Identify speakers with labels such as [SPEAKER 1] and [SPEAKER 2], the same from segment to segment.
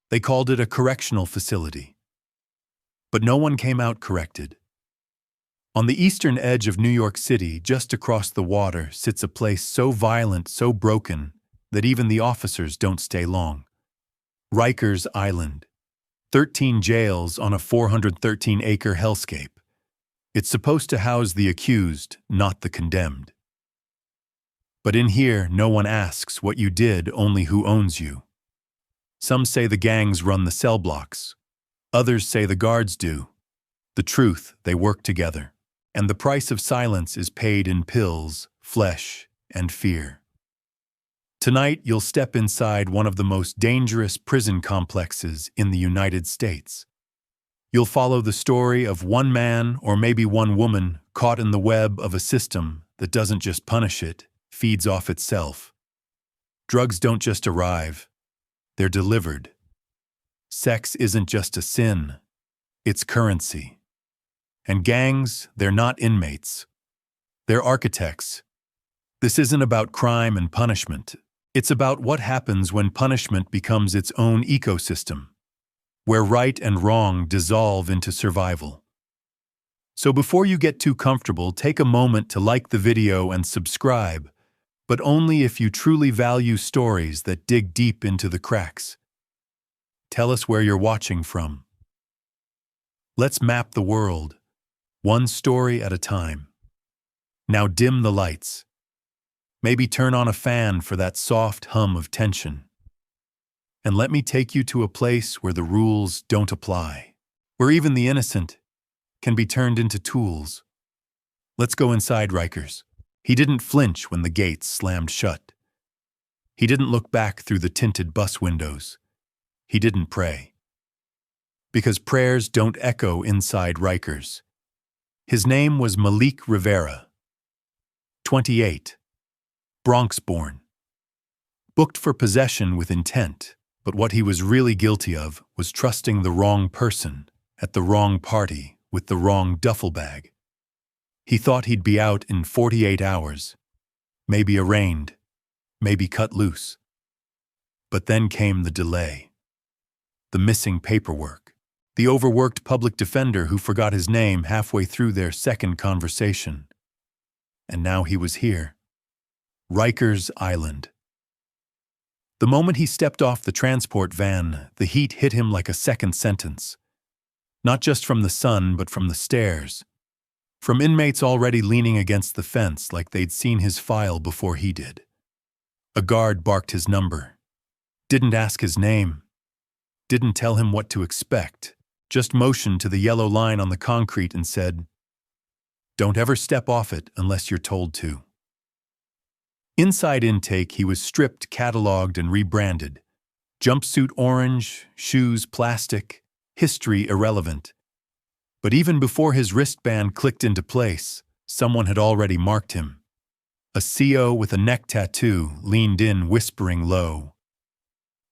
[SPEAKER 1] They called it a correctional facility. But no one came out corrected. On the eastern edge of New York City, just across the water, sits a place so violent, so broken, that even the officers don't stay long. Rikers Island. 13 jails on a 413-acre hellscape. It's supposed to house the accused, not the condemned. But in here, no one asks what you did, only who owns you. Some say the gangs run the cell blocks. Others say the guards do. The truth, they work together. And the price of silence is paid in pills, flesh, and fear. Tonight, you'll step inside one of the most dangerous prison complexes in the United States. You'll follow the story of one man or maybe one woman caught in the web of a system that doesn't just punish it, feeds off itself. Drugs don't just arrive, they're delivered. Sex isn't just a sin, it's currency. And gangs, they're not inmates. They're architects. This isn't about crime and punishment. It's about what happens when punishment becomes its own ecosystem, where right and wrong dissolve into survival. So before you get too comfortable, take a moment to like the video and subscribe, but only if you truly value stories that dig deep into the cracks. Tell us where you're watching from. Let's map the world, one story at a time. Now dim the lights. Maybe turn on a fan for that soft hum of tension. And let me take you to a place where the rules don't apply, where even the innocent can be turned into tools. Let's go inside Rikers. He didn't flinch when the gates slammed shut. He didn't look back through the tinted bus windows. He didn't pray. Because prayers don't echo inside Rikers. His name was Malik Rivera. 28. Bronx-born. Booked for possession with intent, but what he was really guilty of was trusting the wrong person at the wrong party with the wrong duffel bag. He thought he'd be out in 48 hours, maybe arraigned, maybe cut loose. But then came the delay. The missing paperwork. The overworked public defender who forgot his name halfway through their second conversation. And now he was here. Rikers Island. The moment he stepped off the transport van, the heat hit him like a second sentence. Not just from the sun, but from the stairs. From inmates already leaning against the fence like they'd seen his file before he did. A guard barked his number. Didn't ask his name. Didn't tell him what to expect. Just motioned to the yellow line on the concrete and said, "Don't ever step off it unless you're told to." Inside intake, he was stripped, cataloged, and rebranded. Jumpsuit orange, shoes plastic, history irrelevant. But even before his wristband clicked into place, someone had already marked him. A CO with a neck tattoo leaned in, whispering low.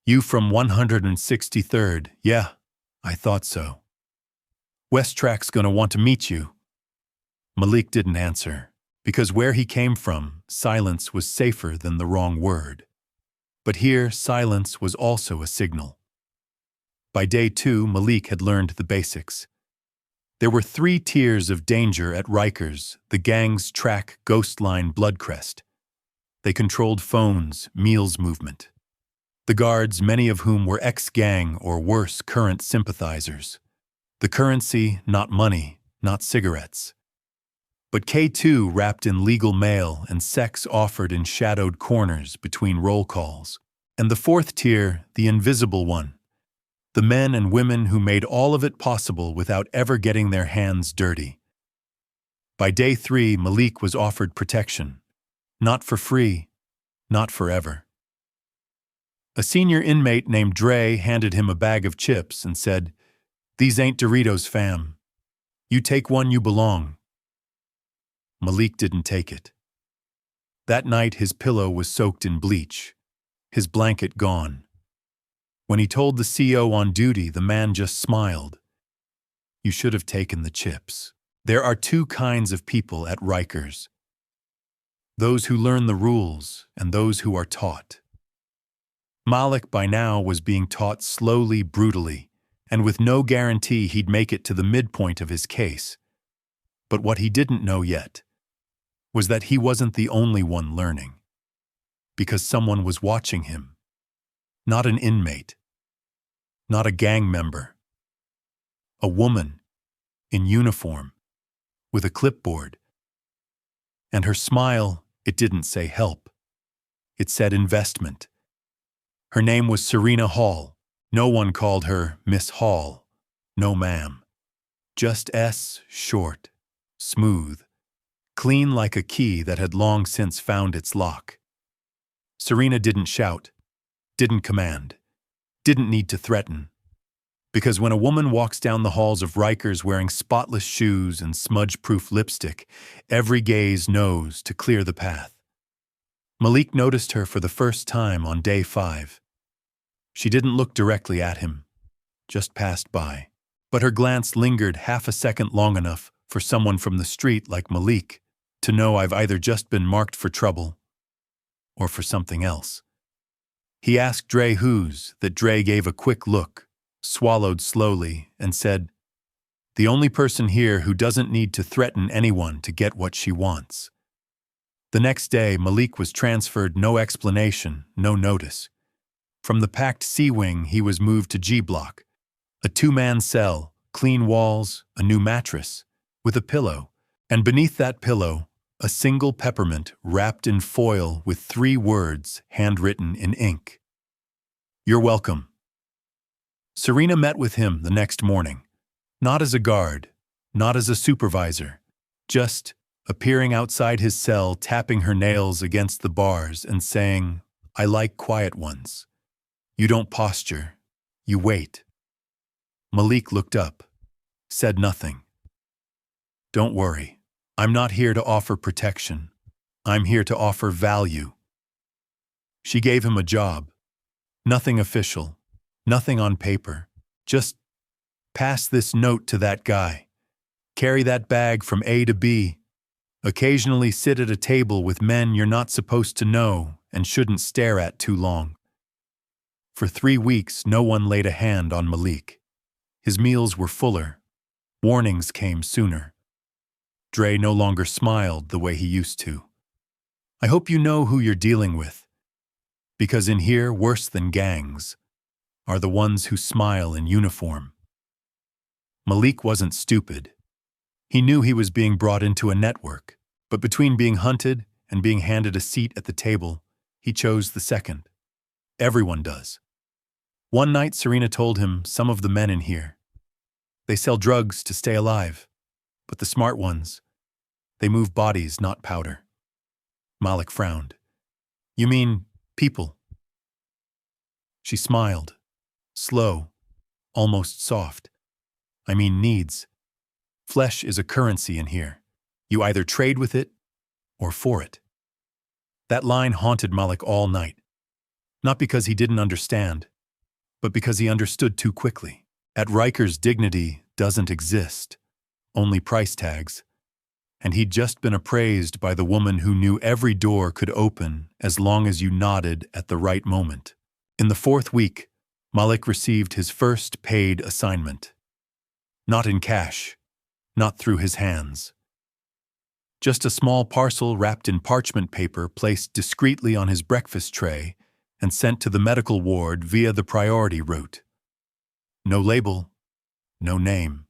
[SPEAKER 1] "You from 163rd, yeah, I thought so. West Track's gonna want to meet you." Malik didn't answer, because where he came from, silence was safer than the wrong word. But here, silence was also a signal. By day 2, Malik had learned the basics. There were 3 tiers of danger at Rikers, the gang's track ghost line Bloodcrest. They controlled phones, meals movement. The guards, many of whom were ex-gang or worse, current sympathizers. The currency, not money, not cigarettes. But K2 wrapped in legal mail and sex offered in shadowed corners between roll calls. And the 4th tier, the invisible one. The men and women who made all of it possible without ever getting their hands dirty. By day 3, Malik was offered protection. Not for free, not forever. A senior inmate named Dre handed him a bag of chips and said, "These ain't Doritos, fam. You take one, you belong." Malik didn't take it. That night, his pillow was soaked in bleach, his blanket gone. When he told the CO on duty, the man just smiled. "You should have taken the chips. There are 2 kinds of people at Rikers. Those who learn the rules and those who are taught." Malik by now was being taught slowly, brutally, and with no guarantee he'd make it to the midpoint of his case. But what he didn't know yet was that he wasn't the only one learning, because someone was watching him. Not an inmate, not a gang member. A woman, in uniform, with a clipboard. And her smile, it didn't say help. It said investment. Her name was Serena Hall. No one called her Miss Hall. No, ma'am. Just S, short, smooth, clean like a key that had long since found its lock. Serena didn't shout, didn't command, didn't need to threaten. Because when a woman walks down the halls of Rikers wearing spotless shoes and smudge-proof lipstick, every gaze knows to clear the path. Malik noticed her for the first time on day 5. She didn't look directly at him, just passed by. But her glance lingered half a second long enough for someone from the street like Malik to know I've either just been marked for trouble or for something else. He asked Dre whose, that Dre gave a quick look, swallowed slowly, and said, "The only person here who doesn't need to threaten anyone to get what she wants." The next day, Malik was transferred, no explanation, no notice. From the packed C wing, he was moved to G block, a 2-man cell, clean walls, a new mattress, with a pillow, and beneath that pillow, a single peppermint wrapped in foil with 3 words handwritten in ink. "You're welcome." Serena met with him the next morning, not as a guard, not as a supervisor, just appearing outside his cell, tapping her nails against the bars and saying, "I like quiet ones. You don't posture, you wait." Malik looked up, said nothing. "Don't worry, I'm not here to offer protection. I'm here to offer value." She gave him a job. Nothing official, nothing on paper. Just pass this note to that guy. Carry that bag from A to B. Occasionally sit at a table with men you're not supposed to know and shouldn't stare at too long. For 3 weeks, no one laid a hand on Malik. His meals were fuller. Warnings came sooner. Dre no longer smiled the way he used to. "I hope you know who you're dealing with. Because in here, worse than gangs, are the ones who smile in uniform." Malik wasn't stupid. He knew he was being brought into a network, but between being hunted and being handed a seat at the table, he chose the second. Everyone does. One night, Serena told him some of the men in here, they sell drugs to stay alive, but the smart ones, they move bodies, not powder. Malik frowned. "You mean people?" She smiled, slow, almost soft. "I mean needs. Flesh is a currency in here. You either trade with it or for it." That line haunted Malik all night. Not because he didn't understand, but because he understood too quickly. At Rikers, dignity doesn't exist, only price tags. And he'd just been appraised by the woman who knew every door could open as long as you nodded at the right moment. In the 4th week, Malik received his first paid assignment. Not in cash, not through his hands. Just a small parcel wrapped in parchment paper placed discreetly on his breakfast tray and sent to the medical ward via the priority route. No label, no name.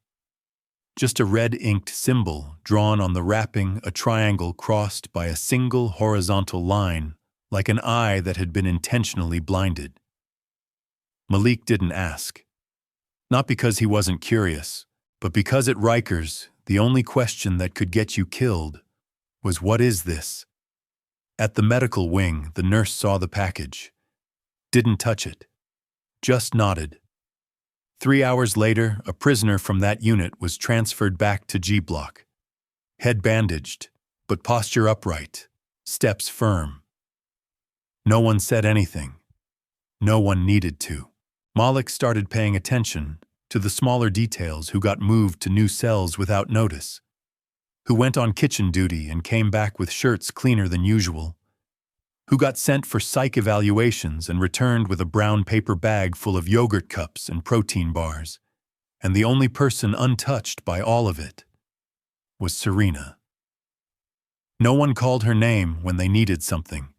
[SPEAKER 1] Just a red-inked symbol drawn on the wrapping, a triangle crossed by a single horizontal line, like an eye that had been intentionally blinded. Malik didn't ask. Not because he wasn't curious, but because at Rikers, the only question that could get you killed was, "What is this?" At the medical wing, the nurse saw the package. Didn't touch it. Just nodded. 3 hours later, a prisoner from that unit was transferred back to G block. Head bandaged, but posture upright, steps firm. No one said anything. No one needed to. Malik started paying attention to the smaller details, who got moved to new cells without notice, who went on kitchen duty and came back with shirts cleaner than usual, who got sent for psych evaluations and returned with a brown paper bag full of yogurt cups and protein bars. And the only person untouched by all of it was Serena. No one called her name when they needed something.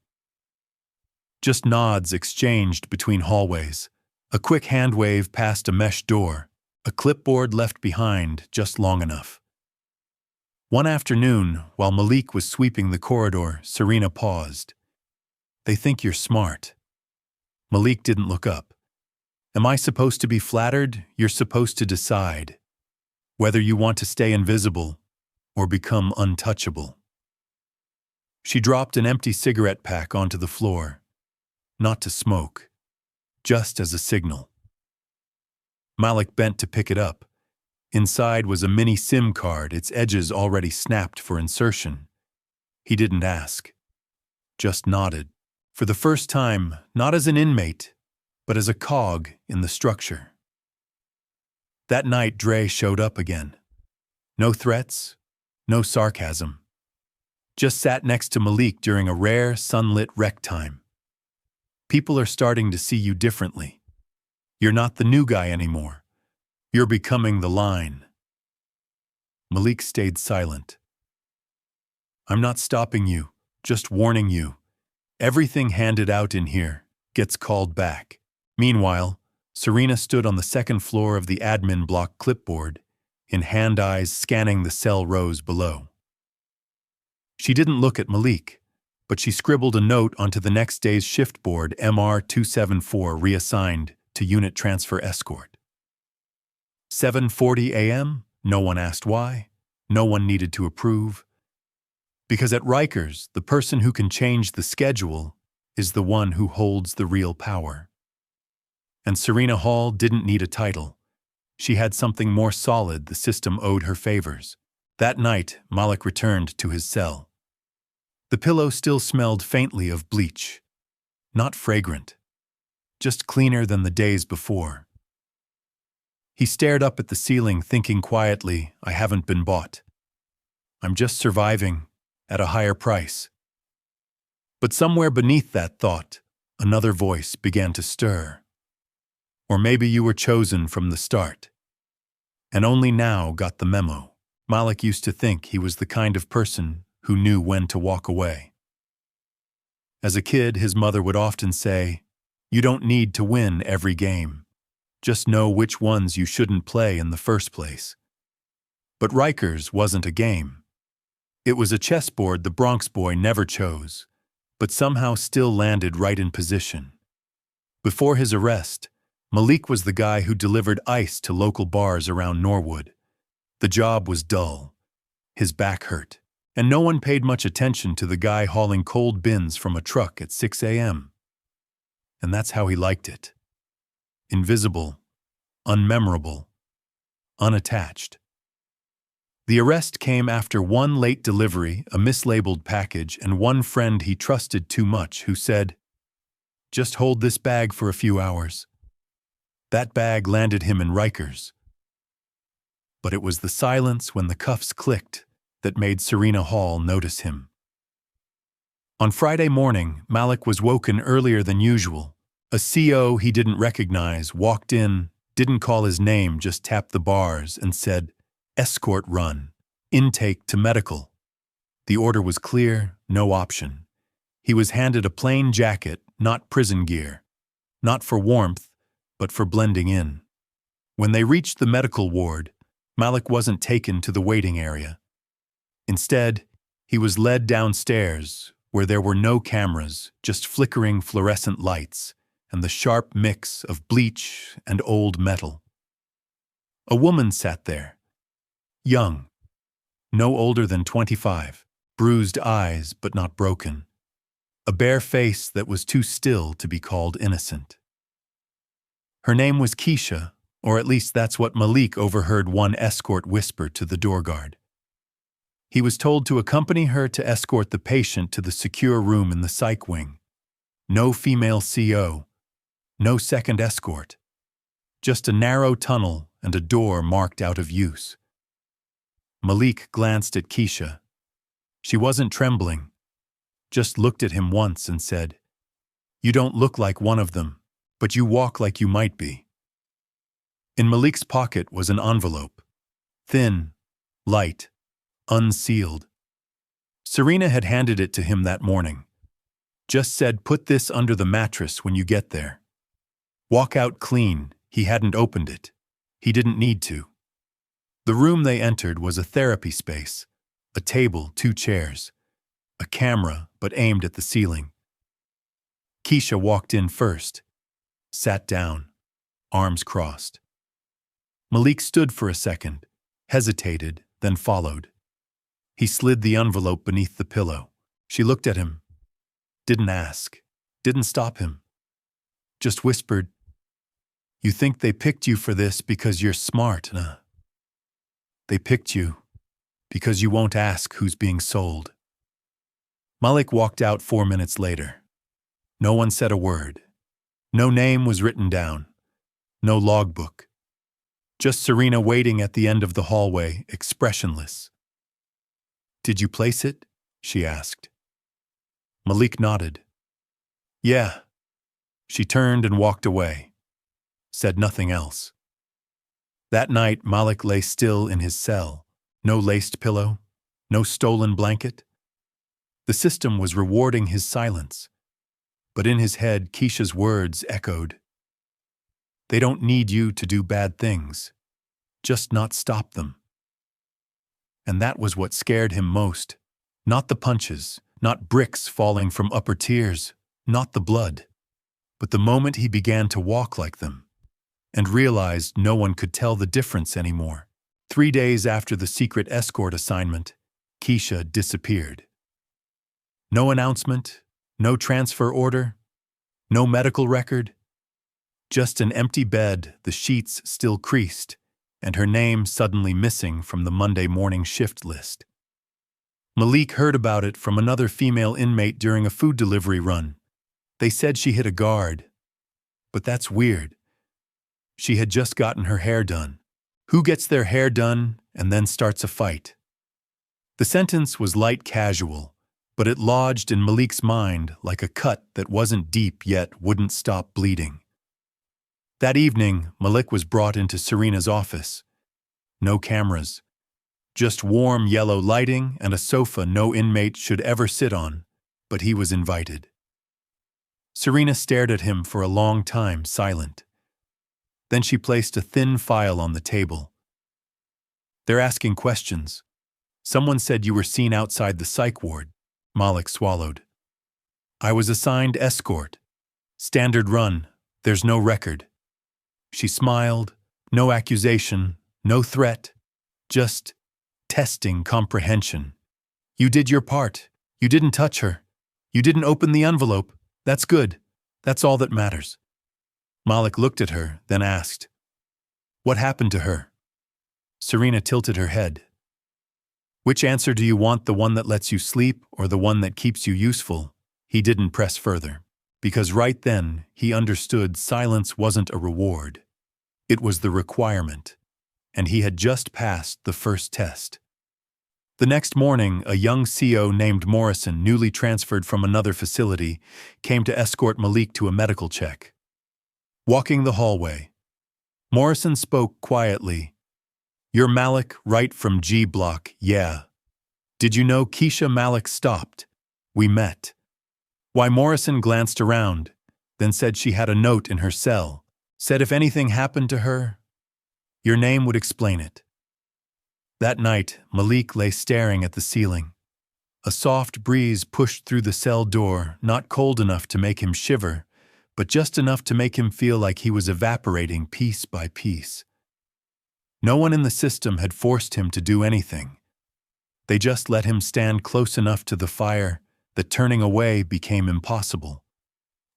[SPEAKER 1] Just nods exchanged between hallways, a quick hand wave past a mesh door, a clipboard left behind just long enough. One afternoon, while Malik was sweeping the corridor, Serena paused. "They think you're smart." Malik didn't look up. "Am I supposed to be flattered? You're supposed to decide whether you want to stay invisible or become untouchable." She dropped an empty cigarette pack onto the floor, not to smoke, just as a signal. Malik bent to pick it up. Inside was a mini SIM card, its edges already snapped for insertion. He didn't ask, just nodded. For the first time, not as an inmate, but as a cog in the structure. That night, Dre showed up again. No threats, no sarcasm. Just sat next to Malik during a rare, sunlit rec time. "People are starting to see you differently. You're not the new guy anymore. You're becoming the line." Malik stayed silent. "I'm not stopping you, just warning you. Everything handed out in here gets called back." Meanwhile, Serena stood on the second floor of the admin block clipboard, in hand eyes scanning the cell rows below. She didn't look at Malik, but she scribbled a note onto the next day's shift board, MR 274 reassigned to Unit Transfer Escort. 7:40 a.m., no one asked why, no one needed to approve. Because at Rikers, the person who can change the schedule is the one who holds the real power. And Serena Hall didn't need a title. She had something more solid the system owed her favors. That night, Malik returned to his cell. The pillow still smelled faintly of bleach. Not fragrant, just cleaner than the days before. He stared up at the ceiling, thinking quietly, "I haven't been bought. I'm just surviving at a higher price." But somewhere beneath that thought, another voice began to stir. "Or maybe you were chosen from the start, and only now got the memo." Malik used to think he was the kind of person who knew when to walk away. As a kid, his mother would often say, "You don't need to win every game. Just know which ones you shouldn't play in the first place." But Rikers wasn't a game. It was a chessboard the Bronx boy never chose, but somehow still landed right in position. Before his arrest, Malik was the guy who delivered ice to local bars around Norwood. The job was dull. His back hurt, and no one paid much attention to the guy hauling cold bins from a truck at 6 a.m. And that's how he liked it. Invisible, unmemorable, unattached. The arrest came after one late delivery, a mislabeled package, and one friend he trusted too much who said, "Just hold this bag for a few hours." That bag landed him in Rikers. But it was the silence when the cuffs clicked that made Serena Hall notice him. On Friday morning, Malik was woken earlier than usual. A CO he didn't recognize walked in, didn't call his name, just tapped the bars and said, "Escort run. Intake to medical." The order was clear, no option. He was handed a plain jacket, not prison gear. Not for warmth, but for blending in. When they reached the medical ward, Malik wasn't taken to the waiting area. Instead, he was led downstairs, where there were no cameras, just flickering fluorescent lights, and the sharp mix of bleach and old metal. A woman sat there, young, no older than 25, bruised eyes but not broken, a bare face that was too still to be called innocent. Her name was Keisha, or at least that's what Malik overheard one escort whisper to the door guard. He was told to accompany her to escort the patient to the secure room in the psych wing. No female CO, no second escort. Just a narrow tunnel and a door marked out of use. Malik glanced at Keisha. She wasn't trembling, just looked at him once and said, "You don't look like one of them, but you walk like you might be." In Malik's pocket was an envelope. Thin, light, unsealed. Serena had handed it to him that morning. Just said, "Put this under the mattress when you get there." Walk out clean. He hadn't opened it. He didn't need to. The room they entered was a therapy space. A table, 2 chairs. A camera, but aimed at the ceiling. Keisha walked in first. Sat down, arms crossed. Malik stood for a second, hesitated, then followed. He slid the envelope beneath the pillow. She looked at him. Didn't ask. Didn't stop him. Just whispered, "You think they picked you for this because you're smart, nah? They picked you because you won't ask who's being sold." Malik walked out 4 minutes later. No one said a word. No name was written down. No logbook. Just Serena waiting at the end of the hallway, expressionless. "Did you place it?" she asked. Malik nodded. "Yeah." She turned and walked away. Said nothing else. That night, Malik lay still in his cell. No laced pillow, no stolen blanket. The system was rewarding his silence. But in his head, Keisha's words echoed. "They don't need you to do bad things. Just not stop them." And that was what scared him most. Not the punches, not bricks falling from upper tiers, not the blood. But the moment he began to walk like them, and realized no one could tell the difference anymore. 3 days after the secret escort assignment, Keisha disappeared. No announcement, no transfer order, no medical record. Just an empty bed, the sheets still creased, and her name suddenly missing from the Monday morning shift list. Malik heard about it from another female inmate during a food delivery run. They said she hit a guard. But that's weird. She had just gotten her hair done. Who gets their hair done and then starts a fight? The sentence was light casual, but it lodged in Malik's mind like a cut that wasn't deep yet wouldn't stop bleeding. That evening, Malik was brought into Serena's office. No cameras. Just warm yellow lighting and a sofa no inmate should ever sit on, but he was invited. Serena stared at him for a long time, silent. Then she placed a thin file on the table. "They're asking questions. Someone said you were seen outside the psych ward." Malik swallowed. "I was assigned escort. Standard run. There's no record." She smiled. No accusation, no threat. Just testing comprehension. "You did your part. You didn't touch her. You didn't open the envelope. That's good. That's all that matters." Malik looked at her, then asked, "What happened to her?" Serena tilted her head. "Which answer do you want, the one that lets you sleep or the one that keeps you useful?" He didn't press further, because right then he understood silence wasn't a reward. It was the requirement, and he had just passed the first test. The next morning, a young CO named Morrison, newly transferred from another facility, came to escort Malik to a medical check. Walking the hallway, Morrison spoke quietly. "You're Malik, right from G Block, yeah. Did you know Keisha Malik stopped? We met." Why, Morrison glanced around, then said she had a note in her cell. Said if anything happened to her, your name would explain it. That night, Malik lay staring at the ceiling. A soft breeze pushed through the cell door, not cold enough to make him shiver, but just enough to make him feel like he was evaporating piece by piece. No one in the system had forced him to do anything. They just let him stand close enough to the fire that turning away became impossible.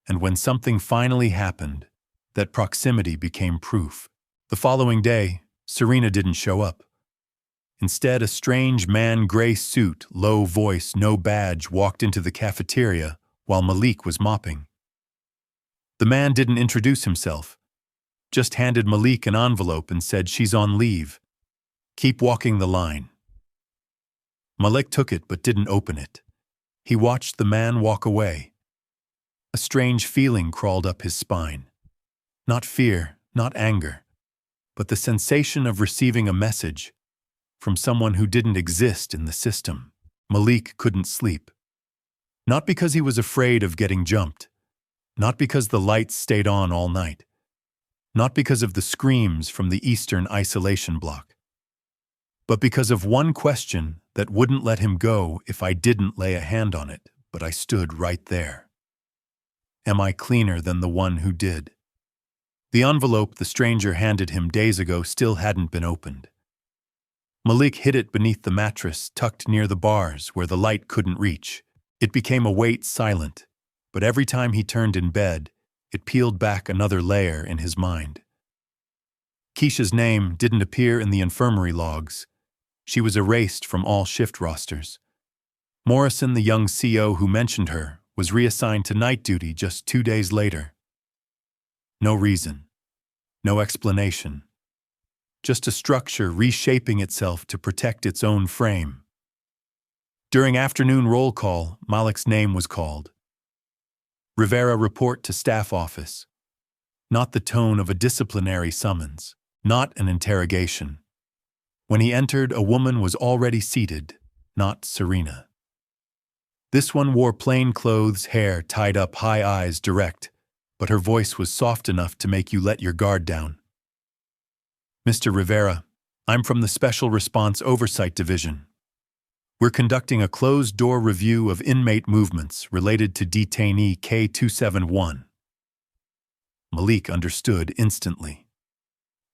[SPEAKER 1] And when something finally happened, that proximity became proof. The following day, Serena didn't show up. Instead, a strange man, gray suit, low voice, no badge, walked into the cafeteria while Malik was mopping. The man didn't introduce himself, just handed Malik an envelope and said, "She's on leave. Keep walking the line." Malik took it but didn't open it. He watched the man walk away. A strange feeling crawled up his spine. Not fear, not anger, but the sensation of receiving a message from someone who didn't exist in the system. Malik couldn't sleep. Not because he was afraid of getting jumped. Not because the lights stayed on all night. Not because of the screams from the Eastern isolation block. But because of one question that wouldn't let him go if I didn't lay a hand on it, but I stood right there. Am I cleaner than the one who did? The envelope the stranger handed him days ago still hadn't been opened. Malik hid it beneath the mattress, tucked near the bars where the light couldn't reach. It became a weight silent, but every time he turned in bed, it peeled back another layer in his mind. Keisha's name didn't appear in the infirmary logs. She was erased from all shift rosters. Morrison, the young CO who mentioned her, was reassigned to night duty just 2 days later. No reason. No explanation. Just a structure reshaping itself to protect its own frame. During afternoon roll call, Malik's name was called. Rivera report to staff office. Not the tone of a disciplinary summons. Not an interrogation. When he entered, a woman was already seated, not Serena. This one wore plain clothes, hair tied up, high eyes direct, but her voice was soft enough to make you let your guard down. Mr. Rivera, I'm from the Special Response Oversight Division. We're conducting a closed-door review of inmate movements related to detainee K271. Malik understood instantly.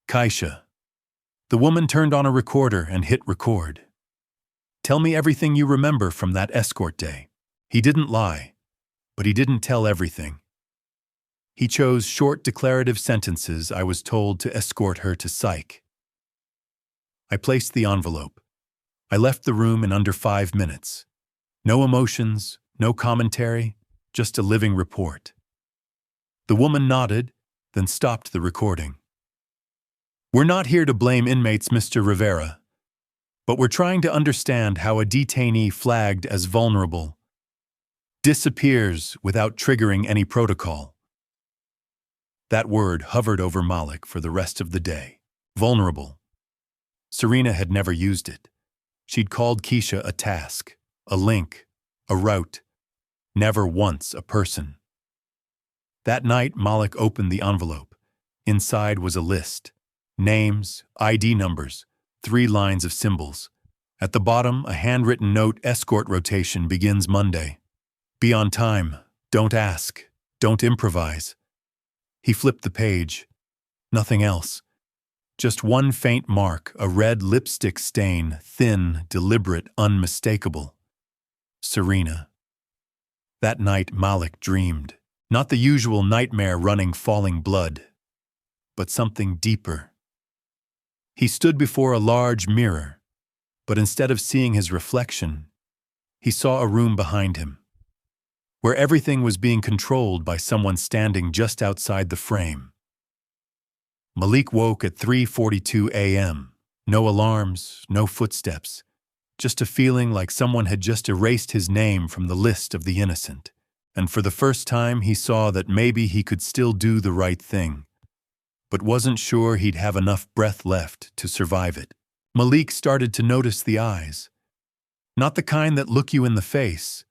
[SPEAKER 1] Keisha. The woman turned on a recorder and hit record. Tell me everything you remember from that escort day. He didn't lie, but he didn't tell everything. He chose short declarative sentences I was told to escort her to psych. I placed the envelope. I left the room in under 5 minutes. No emotions, no commentary, just a living report. The woman nodded, then stopped the recording. We're not here to blame inmates, Mr. Rivera, but we're trying to understand how a detainee flagged as vulnerable disappears without triggering any protocol. That word hovered over Malik for the rest of the day. Vulnerable. Serena had never used it. She'd called Keisha a task, a link, a route, never once a person. That night, Malik opened the envelope. Inside was a list. Names, ID numbers, 3 lines of symbols. At the bottom, a handwritten note: escort rotation begins Monday. Be on time. Don't ask. Don't improvise. He flipped the page. Nothing else. Just one faint mark, a red lipstick stain, thin, deliberate, unmistakable. Serena. That night, Malik dreamed. Not the usual nightmare running, falling blood, but something deeper. He stood before a large mirror, but instead of seeing his reflection, he saw a room behind him, where everything was being controlled by someone standing just outside the frame. Malik woke at 3:42 a.m. No alarms, no footsteps, just a feeling like someone had just erased his name from the list of the innocent. And for the first time, he saw that maybe he could still do the right thing, but wasn't sure he'd have enough breath left to survive it. Malik started to notice the eyes. Not the kind that look you in the face,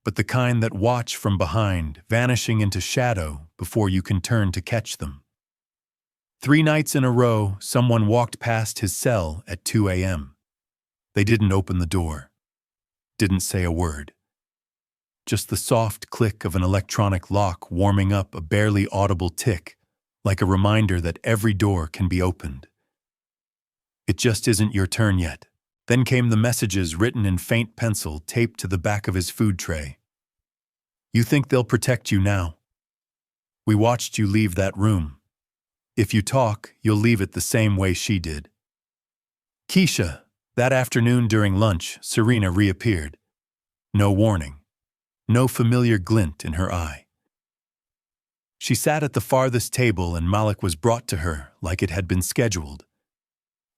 [SPEAKER 1] but the kind that watch from behind, vanishing into shadow before you can turn to catch them. 3 nights in a row, someone walked past his cell at 2 a.m. They didn't open the door, didn't say a word. Just the soft click of an electronic lock warming up, a barely audible tick, like a reminder that every door can be opened. It just isn't your turn yet. Then came the messages written in faint pencil taped to the back of his food tray. You think they'll protect you now? We watched you leave that room. If you talk, you'll leave it the same way she did. Keisha. That afternoon during lunch, Serena reappeared. No warning. No familiar glint in her eye. She sat at the farthest table and Malik was brought to her like it had been scheduled.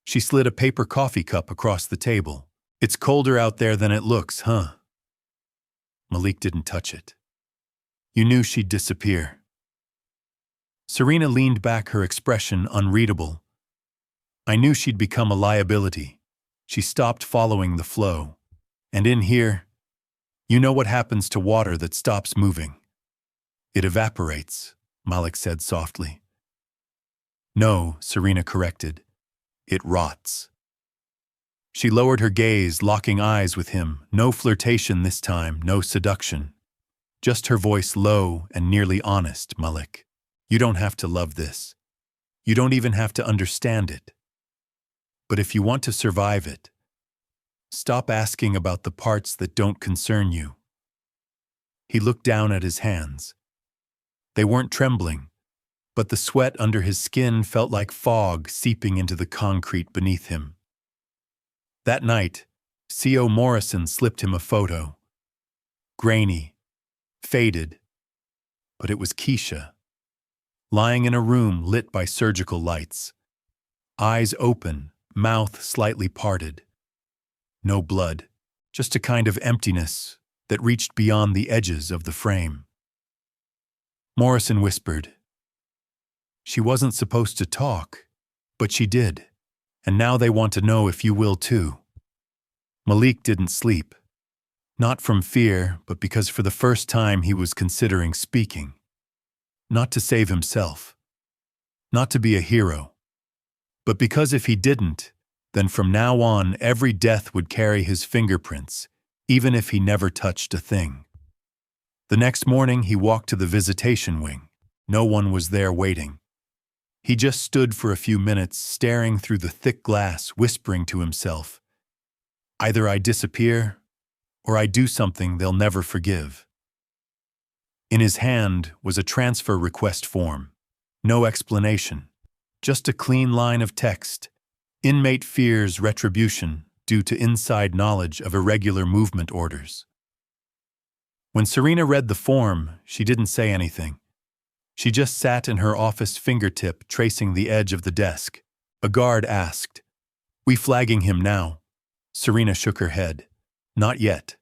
[SPEAKER 1] She slid a paper coffee cup across the table. It's colder out there than it looks, huh? Malik didn't touch it. You knew she'd disappear. Serena leaned back, her expression unreadable. I knew she'd become a liability. She stopped following the flow. And in here, you know what happens to water that stops moving. It evaporates, Malik said softly. No, Serena corrected. It rots. She lowered her gaze, locking eyes with him. No flirtation this time, no seduction. Just her voice low and nearly honest, Malik. You don't have to love this. You don't even have to understand it. But if you want to survive it, stop asking about the parts that don't concern you. He looked down at his hands. They weren't trembling, but the sweat under his skin felt like fog seeping into the concrete beneath him. That night, C.O. Morrison slipped him a photo. Grainy, faded, but it was Keisha, lying in a room lit by surgical lights. Eyes open, mouth slightly parted. No blood, just a kind of emptiness that reached beyond the edges of the frame. Morrison whispered. She wasn't supposed to talk, but she did, and now they want to know if you will too. Malik didn't sleep. Not from fear, but because for the first time he was considering speaking. Not to save himself. Not to be a hero. But because if he didn't, then from now on every death would carry his fingerprints, even if he never touched a thing. The next morning he walked to the visitation wing. No one was there waiting. He just stood for a few minutes, staring through the thick glass, whispering to himself, either I disappear, or I do something they'll never forgive. In his hand was a transfer request form. No explanation, just a clean line of text. Inmate fears retribution due to inside knowledge of irregular movement orders. When Serena read the form, she didn't say anything. She just sat in her office fingertip tracing the edge of the desk. A guard asked, "We flagging him now?" Serena shook her head. Not yet.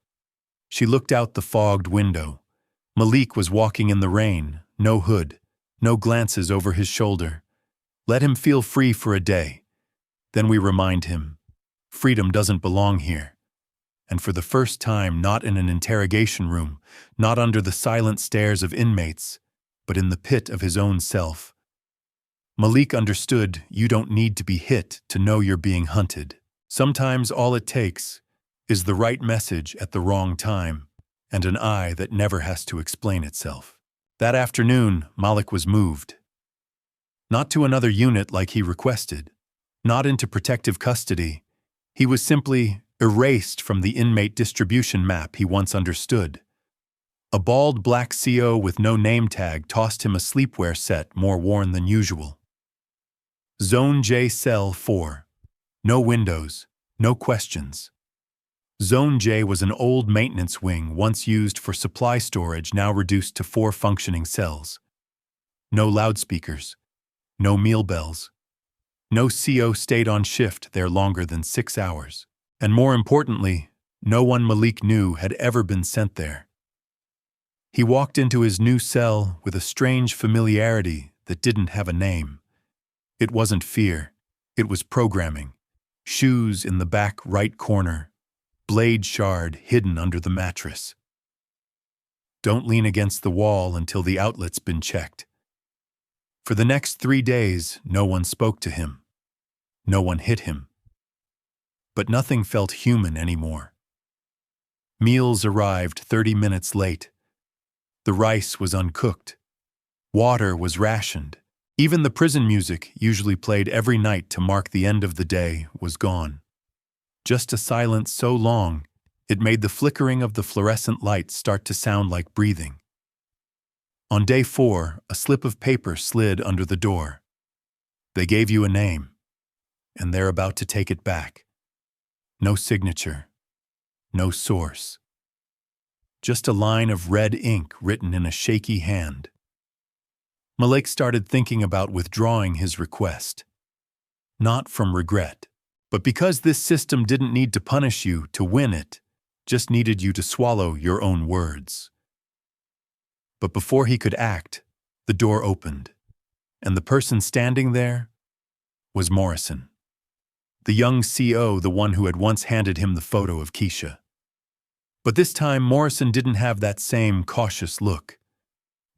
[SPEAKER 1] She looked out the fogged window. Malik was walking in the rain, no hood, no glances over his shoulder. Let him feel free for a day. Then we remind him, freedom doesn't belong here. And for the first time, not in an interrogation room, not under the silent stares of inmates, but in the pit of his own self. Malik understood you don't need to be hit to know you're being hunted. Sometimes all it takes is the right message at the wrong time, and an eye that never has to explain itself. That afternoon, Malik was moved. Not to another unit like he requested, not into protective custody. He was simply erased from the inmate distribution map he once understood. A bald black CO with no name tag tossed him a sleepwear set more worn than usual. Zone J, Cell 4. No windows, no questions. Zone J was an old maintenance wing once used for supply storage, now reduced to 4 functioning cells. No loudspeakers, no meal bells. No CO stayed on shift there longer than 6 hours. And more importantly, no one Malik knew had ever been sent there. He walked into his new cell with a strange familiarity that didn't have a name. It wasn't fear, it was programming. Shoes in the back right corner, blade shard hidden under the mattress. Don't lean against the wall until the outlet's been checked. For the next 3 days, no one spoke to him. No one hit him. But nothing felt human anymore. Meals arrived 30 minutes late. The rice was uncooked. Water was rationed. Even the prison music, usually played every night to mark the end of the day, was gone. Just a silence so long, it made the flickering of the fluorescent lights start to sound like breathing. On day 4, a slip of paper slid under the door. They gave you a name, and they're about to take it back. No signature, no source. Just a line of red ink written in a shaky hand. Malik started thinking about withdrawing his request. Not from regret, but because this system didn't need to punish you to win it. just needed you to swallow your own words. But before he could act, the door opened, and the person standing there was Morrison, the young CO, the one who had once handed him the photo of Keisha. But this time, Morrison didn't have that same cautious look.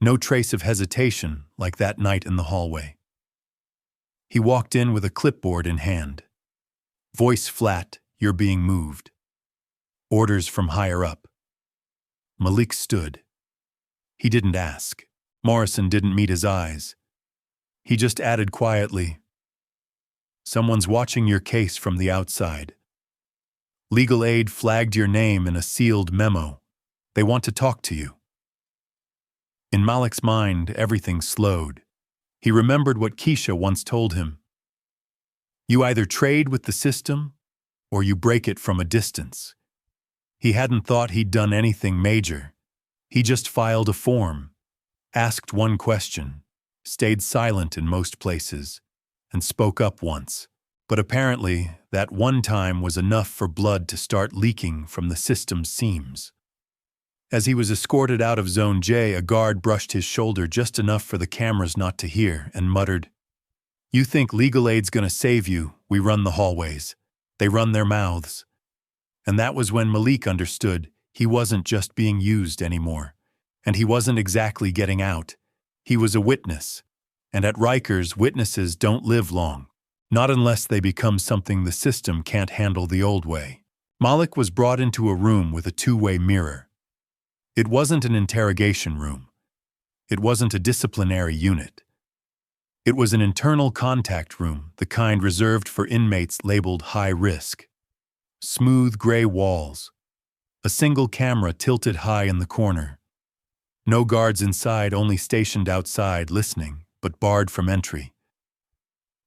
[SPEAKER 1] No trace of hesitation like that night in the hallway. He walked in with a clipboard in hand. Voice flat, "You're being moved." Orders from higher up. Malik stood. He didn't ask. Morrison didn't meet his eyes. He just added quietly, "Someone's watching your case from the outside. Legal aid flagged your name in a sealed memo. They want to talk to you." In Malik's mind, everything slowed. He remembered what Keisha once told him. You either trade with the system, or you break it from a distance. He hadn't thought he'd done anything major. He just filed a form, asked one question, stayed silent in most places, and spoke up once. But apparently, that one time was enough for blood to start leaking from the system's seams. As he was escorted out of Zone J, a guard brushed his shoulder just enough for the cameras not to hear and muttered, "You think legal aid's gonna save you? We run the hallways. They run their mouths." And that was when Malik understood he wasn't just being used anymore. And he wasn't exactly getting out. He was a witness. And at Rikers, witnesses don't live long. Not unless they become something the system can't handle the old way. Malik was brought into a room with a two-way mirror. It wasn't an interrogation room. It wasn't a disciplinary unit. It was an internal contact room, the kind reserved for inmates labeled high risk. Smooth gray walls. A single camera tilted high in the corner. No guards inside, only stationed outside listening, but barred from entry.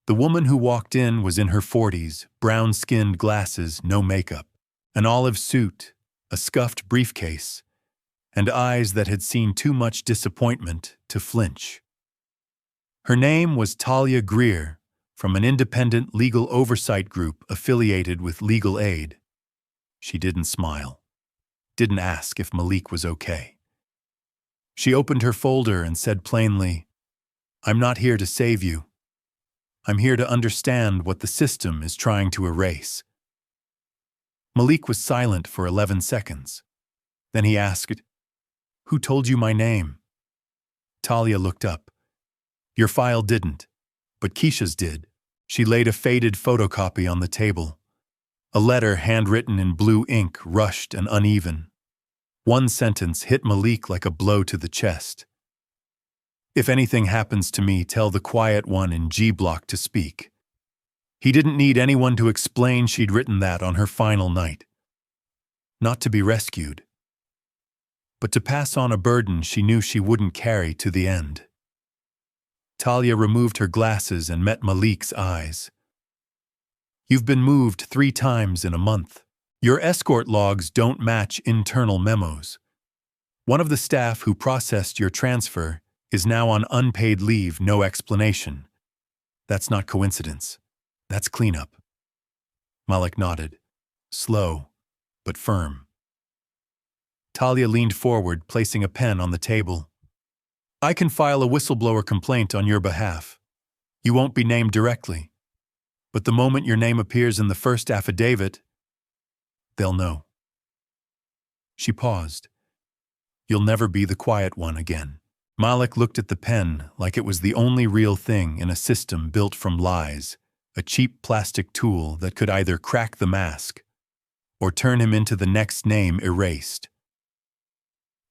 [SPEAKER 1] The woman who walked in was in her 40s, brown-skinned glasses, no makeup, an olive suit, a scuffed briefcase, and eyes that had seen too much disappointment to flinch. Her name was Talia Greer, from an independent legal oversight group affiliated with Legal Aid. She didn't smile, didn't ask if Malik was okay. She opened her folder and said plainly, "I'm not here to save you. I'm here to understand what the system is trying to erase." Malik was silent for 11 seconds. Then he asked, "Who told you my name?" Talia looked up. "Your file didn't, but Keisha's did." She laid a faded photocopy on the table. A letter handwritten in blue ink, rushed and uneven. One sentence hit Malik like a blow to the chest. "If anything happens to me, tell the quiet one in G Block to speak." He didn't need anyone to explain she'd written that on her final night. Not to be rescued, but to pass on a burden she knew she wouldn't carry to the end. Talia removed her glasses and met Malik's eyes. "You've been moved 3 times in a month. Your escort logs don't match internal memos. One of the staff who processed your transfer is now on unpaid leave, no explanation. That's not coincidence. That's cleanup." Malik nodded, slow but firm. Talia leaned forward, placing a pen on the table. "I can file a whistleblower complaint on your behalf. You won't be named directly. But the moment your name appears in the first affidavit, they'll know." She paused. "You'll never be the quiet one again." Malik looked at the pen like it was the only real thing in a system built from lies, a cheap plastic tool that could either crack the mask or turn him into the next name erased.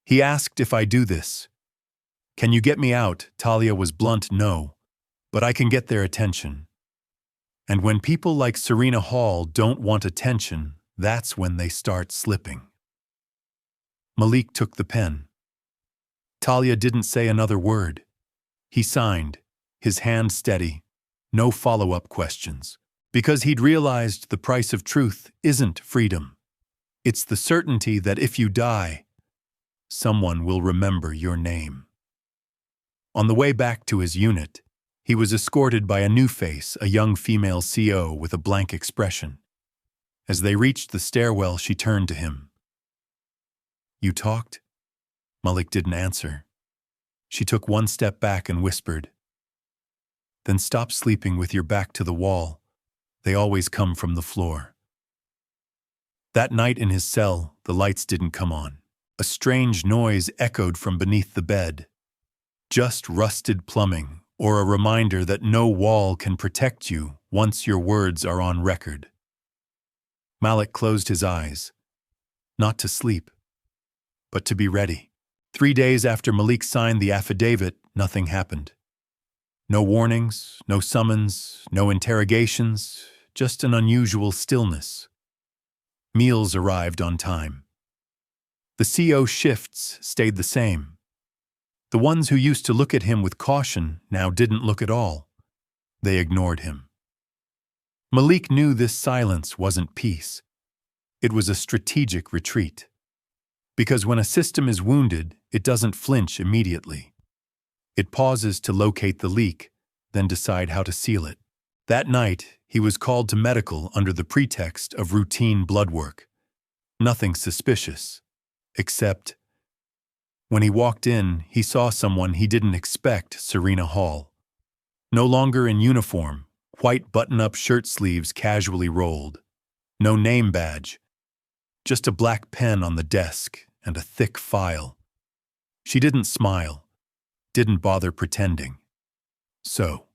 [SPEAKER 1] He asked, "If I do this, can you get me out?" Talia was blunt, "No, but I can get their attention." And when people like Serena Hall don't want attention, that's when they start slipping. Malik took the pen. Talia didn't say another word. He signed, his hand steady, no follow-up questions, because he'd realized the price of truth isn't freedom. It's the certainty that if you die, someone will remember your name. On the way back to his unit, he was escorted by a new face, a young female CO with a blank expression. As they reached the stairwell, she turned to him. You talked? Malik didn't answer. She took one step back and whispered, "Then stop sleeping with your back to the wall. They always come from the floor." That night in his cell, the lights didn't come on. A strange noise echoed from beneath the bed. Just rusted plumbing, or a reminder that no wall can protect you once your words are on record. Malik closed his eyes, not to sleep, but to be ready. 3 days after Malik signed the affidavit, nothing happened. No warnings, no summons, no interrogations, just an unusual stillness. Meals arrived on time. The CO shifts stayed the same. The ones who used to look at him with caution now didn't look at all. They ignored him. Malik knew this silence wasn't peace. It was a strategic retreat. Because when a system is wounded, it doesn't flinch immediately. It pauses to locate the leak, then decide how to seal it. That night, he was called to medical under the pretext of routine blood work. Nothing suspicious, except when he walked in, he saw someone he didn't expect, Serena Hall. No longer in uniform, white button-up shirt sleeves casually rolled. No name badge, just a black pen on the desk and a thick file. She didn't smile, didn't bother pretending. "So,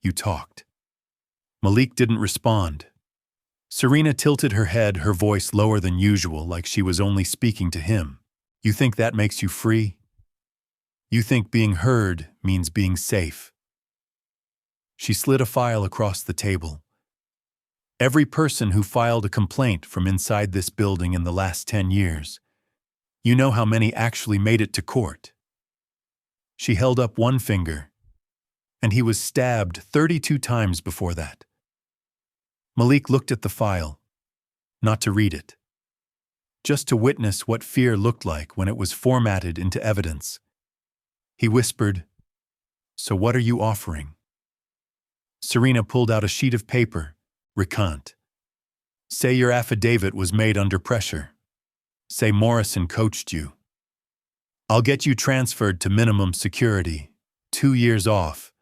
[SPEAKER 1] you talked." Malik didn't respond. Serena tilted her head, her voice lower than usual, like she was only speaking to him. "You think that makes you free? You think being heard means being safe?" She slid a file across the table. "Every person who filed a complaint from inside this building in the last 10 years. You know how many actually made it to court?" She held up one finger, and he was stabbed 32 times before that. Malik looked at the file, not to read it, just to witness what fear looked like when it was formatted into evidence. He whispered, "So what are you offering?" Serena pulled out a sheet of paper. "Recant. Say your affidavit was made under pressure. Say Morrison coached you. I'll get you transferred to minimum security, 2 years off,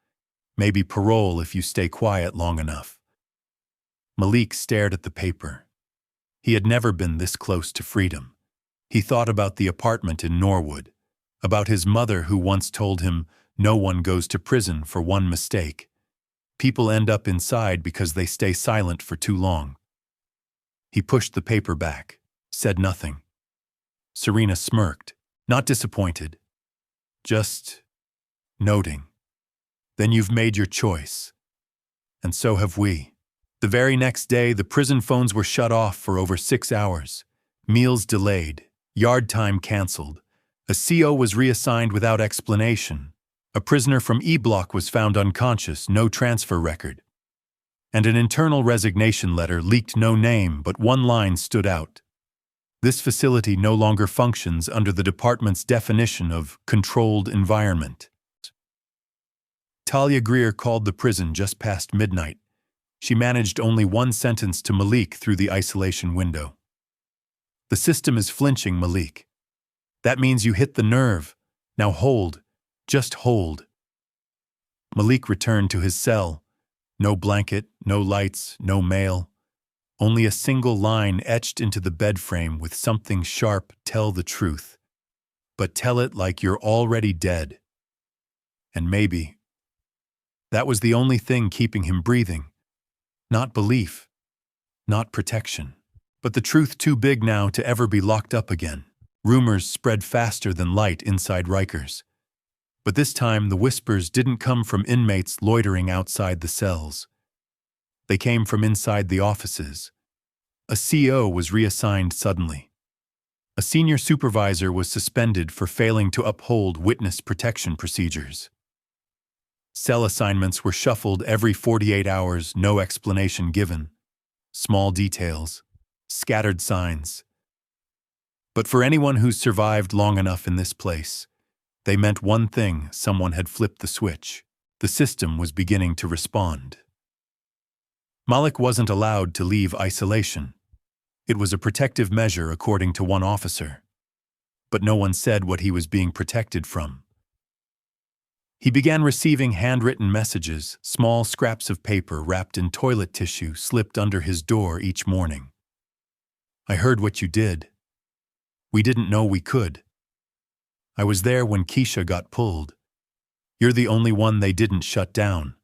[SPEAKER 1] maybe parole if you stay quiet long enough." Malik stared at the paper. He had never been this close to freedom. He thought about the apartment in Norwood, about his mother who once told him no one goes to prison for one mistake. People end up inside because they stay silent for too long. He pushed the paper back, said nothing. Serena smirked, not disappointed, just noting. "Then you've made your choice. And so have we." The very next day, the prison phones were shut off for over 6 hours. Meals delayed, yard time canceled. A CO was reassigned without explanation. A prisoner from E Block was found unconscious, no transfer record. And an internal resignation letter leaked no name, but one line stood out. This facility no longer functions under the department's definition of controlled environment. Talia Greer called the prison just past midnight. She managed only one sentence to Malik through the isolation window. "The system is flinching, Malik. That means you hit the nerve. Now hold. Just hold." Malik returned to his cell. No blanket, no lights, no mail. Only a single line etched into the bed frame with something sharp: "Tell the truth. But tell it like you're already dead." And maybe that was the only thing keeping him breathing. Not belief, not protection, but the truth too big now to ever be locked up again. Rumors spread faster than light inside Rikers. But this time the whispers didn't come from inmates loitering outside the cells. They came from inside the offices. A CO was reassigned suddenly. A senior supervisor was suspended for failing to uphold witness protection procedures. Cell assignments were shuffled every 48 hours, no explanation given. Small details, scattered signs. But for anyone who's survived long enough in this place, they meant one thing: someone had flipped the switch. The system was beginning to respond. Malik wasn't allowed to leave isolation. It was a protective measure, according to one officer. but no one said what he was being protected from. He began receiving handwritten messages, small scraps of paper wrapped in toilet tissue slipped under his door each morning. I heard what you did. We didn't know we could. I was there when Keisha got pulled. You're the only one they didn't shut down.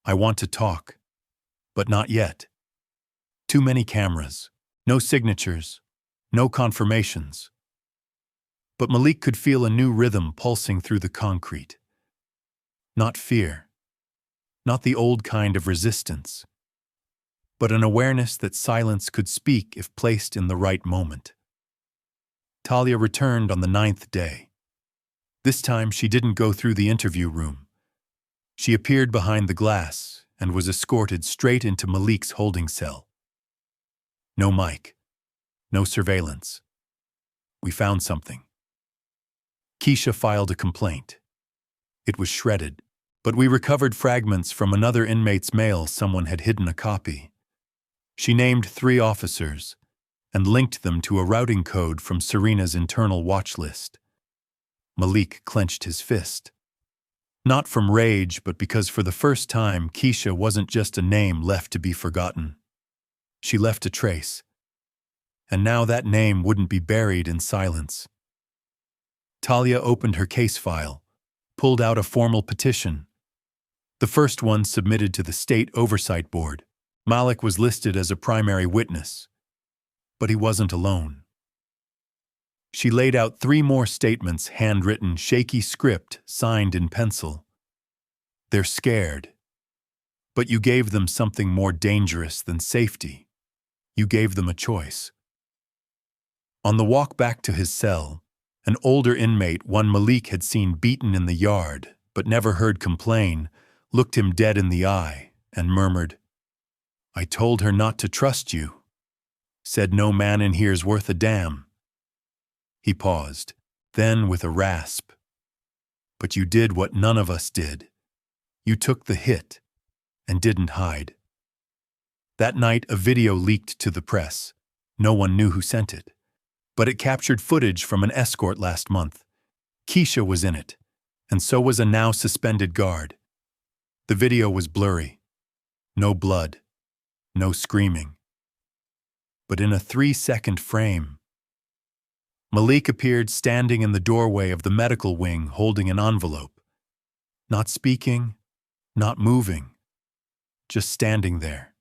[SPEAKER 1] I want to talk, but not yet. Too many cameras, no signatures, no confirmations. But Malik could feel a new rhythm pulsing through the concrete. Not fear, not the old kind of resistance, but an awareness that silence could speak if placed in the right moment. Talia returned on the 9th day. This time she didn't go through the interview room. She appeared behind the glass and was escorted straight into Malik's holding cell. No mic, no surveillance. We found something. Keisha filed a complaint. It was shredded, but we recovered fragments from another inmate's mail. Someone had hidden a copy. She named 3 officers and linked them to a routing code from Serena's internal watch list. Malik clenched his fist. Not from rage, but because for the first time, Keisha wasn't just a name left to be forgotten. She left a trace. And now that name wouldn't be buried in silence. Talia opened her case file, pulled out a formal petition. The first one submitted to the State Oversight Board. Malik was listed as a primary witness, but he wasn't alone. She laid out 3 more statements, handwritten, shaky script, signed in pencil. They're scared. But you gave them something more dangerous than safety. You gave them a choice. On the walk back to his cell, an older inmate, one Malik had seen beaten in the yard, but never heard complain, looked him dead in the eye and murmured, "I told her not to trust you. Said no man in here's worth a damn." He paused, then with a rasp, "But you did what none of us did. You took the hit and didn't hide." That night, a video leaked to the press. No one knew who sent it, but it captured footage from an escort last month. Keisha was in it, and so was a now suspended guard. The video was blurry. No blood, no screaming. But in a 3-second frame, Malik appeared standing in the doorway of the medical wing holding an envelope. Not speaking, not moving, just standing there.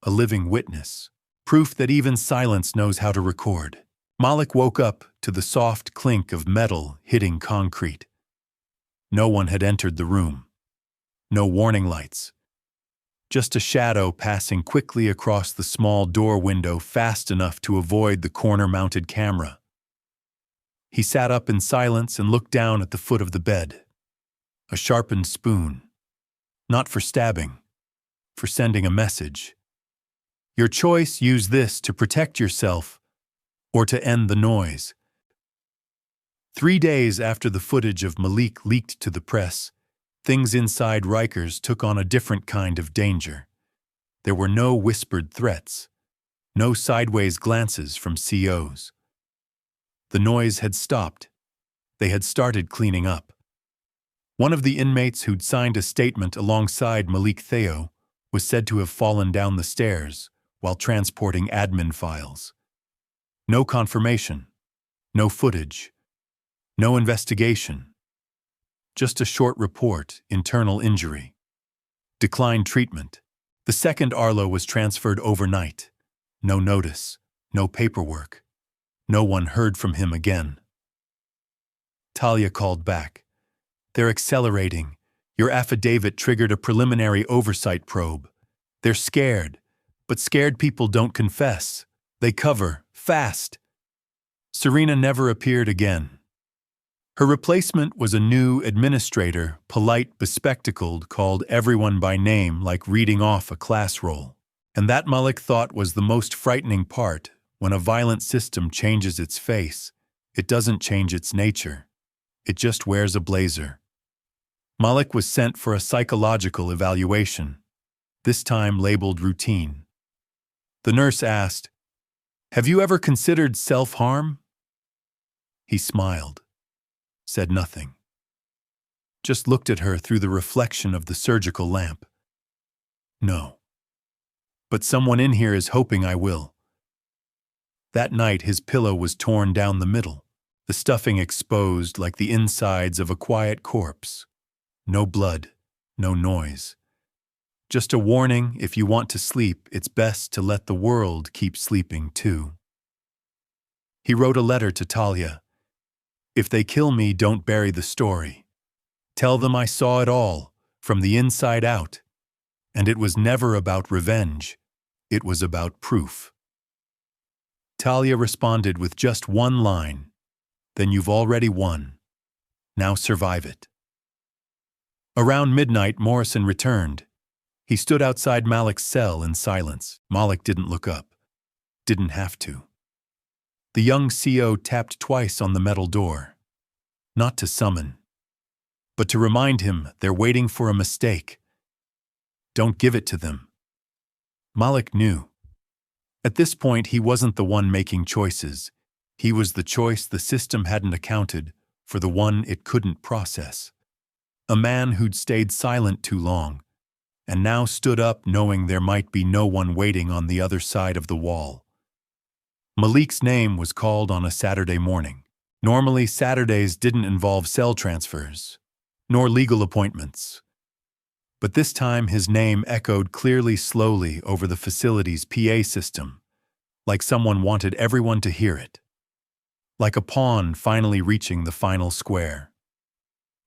[SPEAKER 1] A living witness, proof that even silence knows how to record. Malik woke up to the soft clink of metal hitting concrete. No one had entered the room. No warning lights. Just a shadow passing quickly across the small door window fast enough to avoid the corner-mounted camera. He sat up in silence and looked down at the foot of the bed. A sharpened spoon. Not for stabbing, for sending a message. Your choice: use this to protect yourself or to end the noise. 3 days after the footage of Malik leaked to the press, things inside Rikers took on a different kind of danger. There were no whispered threats, no sideways glances from COs. The noise had stopped. They had started cleaning up. One of the inmates who'd signed a statement alongside Malik Theo was said to have fallen down the stairs while transporting admin files. No confirmation, no footage, no investigation. Just a short report: internal injury. Declined treatment. The second Arlo was transferred overnight. No notice, no paperwork. No one heard from him again. Talia called back. "They're accelerating. Your affidavit triggered a preliminary oversight probe. They're scared, but scared people don't confess. They cover, fast." Serena never appeared again. Her replacement was a new administrator, polite, bespectacled, called everyone by name like reading off a class roll. And that Malik thought was the most frightening part. When a violent system changes its face, it doesn't change its nature. It just wears a blazer. Malik was sent for a psychological evaluation, this time labeled routine. The nurse asked, "Have you ever considered self-harm?" He smiled, said nothing. Just looked at her through the reflection of the surgical lamp. No. But someone in here is hoping I will. That night his pillow was torn down the middle, the stuffing exposed like the insides of a quiet corpse. No blood, no noise. Just a warning, if you want to sleep, it's best to let the world keep sleeping too. He wrote a letter to Talia. If they kill me, don't bury the story. Tell them I saw it all, from the inside out. And it was never about revenge. It was about proof. Talia responded with just one line. Then you've already won. Now survive it. Around midnight, Morrison returned. He stood outside Malik's cell in silence. Malik didn't look up. Didn't have to. The young CO tapped twice on the metal door. Not to summon, but to remind him they're waiting for a mistake. Don't give it to them. Malik knew. At this point, he wasn't the one making choices. He was the choice the system hadn't accounted for, the one it couldn't process. A man who'd stayed silent too long, and now stood up knowing there might be no one waiting on the other side of the wall. Malik's name was called on a Saturday morning. Normally, Saturdays didn't involve cell transfers, nor legal appointments. But this time his name echoed clearly, slowly over the facility's PA system, like someone wanted everyone to hear it. Like a pawn finally reaching the final square.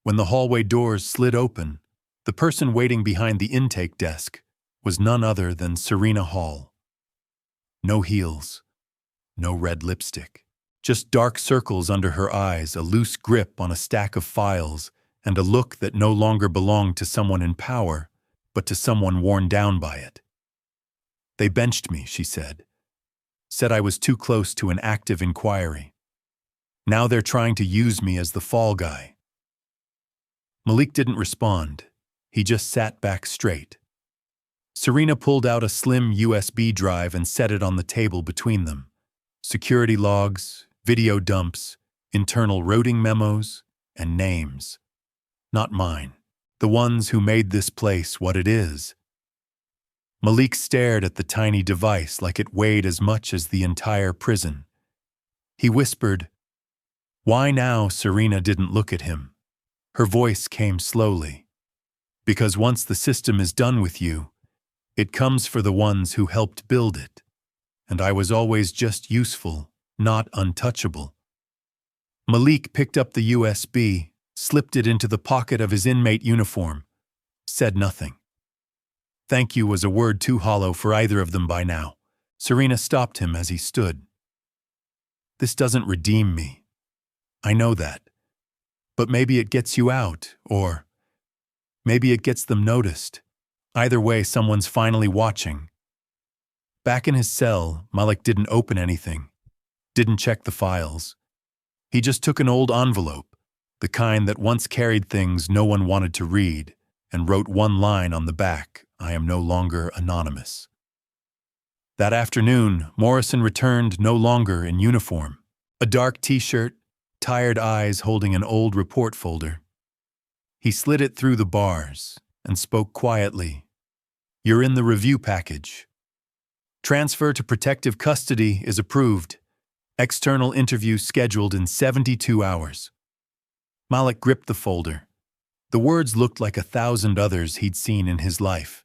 [SPEAKER 1] When the hallway doors slid open, the person waiting behind the intake desk was none other than Serena Hall. No heels, no red lipstick, just dark circles under her eyes, a loose grip on a stack of files, and a look that no longer belonged to someone in power, but to someone worn down by it. They benched me, she said. Said I was too close to an active inquiry. Now they're trying to use me as the fall guy. Malik didn't respond. He just sat back straight. Serena pulled out a slim USB drive and set it on the table between them. Security logs, video dumps, internal routing memos, and names. Not mine. The ones who made this place what it is. Malik stared at the tiny device like it weighed as much as the entire prison. He whispered, "Why now?" Serena didn't look at him. Her voice came slowly. Because once the system is done with you, it comes for the ones who helped build it. And I was always just useful, not untouchable. Malik picked up the USB, slipped it into the pocket of his inmate uniform, said nothing. Thank you was a word too hollow for either of them by now. Serena stopped him as he stood. This doesn't redeem me. I know that. But maybe it gets you out, or maybe it gets them noticed. Either way, someone's finally watching. Back in his cell, Malik didn't open anything, didn't check the files. He just took an old envelope, the kind that once carried things no one wanted to read, and wrote one line on the back, "I am no longer anonymous." That afternoon, Morrison returned no longer in uniform. A dark t-shirt, tired eyes holding an old report folder. He slid it through the bars and spoke quietly. "You're in the review package. Transfer to protective custody is approved. External interview scheduled in 72 hours. Malik gripped the folder. The words looked like 1,000 others he'd seen in his life.